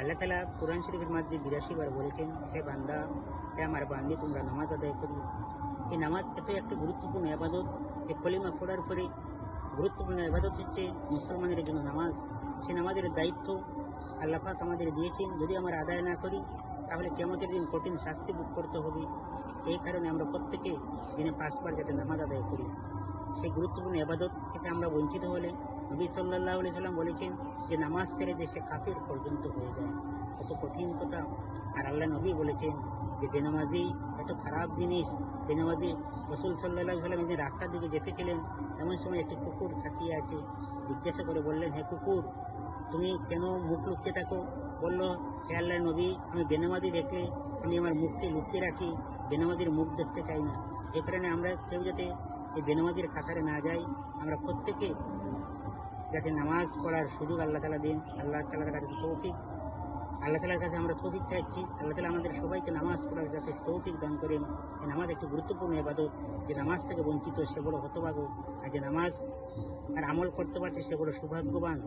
আল্লাহ তালা কোরআন শরীফের মধ্যে 82 বার বলেছেন, হে বান্দা, হে আমার বান্দি, তোমরা নামাজ আদায় করি। এই নামাজ এতই একটা গুরুত্বপূর্ণ ইবাদত। এই কলিমা পড়ার পরে গুরুত্বপূর্ণ ইবাদত হচ্ছে মুসলমানের জন্য নামাজ। সেই নামাজের দায়িত্ব আল্লাহ পাক আমাদের দিয়েছেন। যদি আমরা আদায় না করি তাহলে কিয়ামতের দিন কঠিন শাস্তি ভোগ করতে হবে। এই কারণে আমরা প্রত্যেকে দিনে 5 বার যাতে নামাজ আদায় করি। সেই গুরুত্বপূর্ণ ইবাদত থেকে আমরা বঞ্চিত হলে নবী সাল্লাল্লাহু আলাইহি সাল্লাম বলেছেন যে নামাজ ছেড়ে দেশে কাফির পর্যন্ত হয়ে যায়। কত কঠিন কথা। আর আল্লাহ নবী বলেছেন যে বেনামাজি এত খারাপ জিনিস। বেনামাজি রাসূল সাল্লাল্লাহু আলাইহি সাল্লাম একদিন রাস্তার দিকে যেতেছিলেন, এমন সময় একটি কুকুর তাকিয়ে আছে। জিজ্ঞাসা করে বললেন, হে কুকুর, তুমি কেন মুখ লুকিয়ে থাকো? বলল, হে আল্লাহর নবী, আমি বেনামাজি দেখলে আমি আমার মুখকে লুকিয়ে রাখি, বেনামাজির মুখ দেখতে চাই না। এ কারণে আমরা কেউ যাতে এই বেনামাজির কাতারে না যাই, আমরা প্রত্যেকে যাতে নামাজ পড়ার সুযোগ আল্লাহ তালা দিন। আল্লাহ তালার কাছে তৌফিক, আল্লাহ তালার কাছে আমরা তৌফিক চাইছি। আল্লাহ তালা আমাদের সবাইকে নামাজ পড়ার যাতে তৌফিক দান করেন। এই নামাজ একটি গুরুত্বপূর্ণ ইবাদত। যে নামাজ থেকে বঞ্চিত সে বড় হতভাগ্য, আর যে নামাজ আর আমল করতে পারছে সে বড় সৌভাগ্যবান।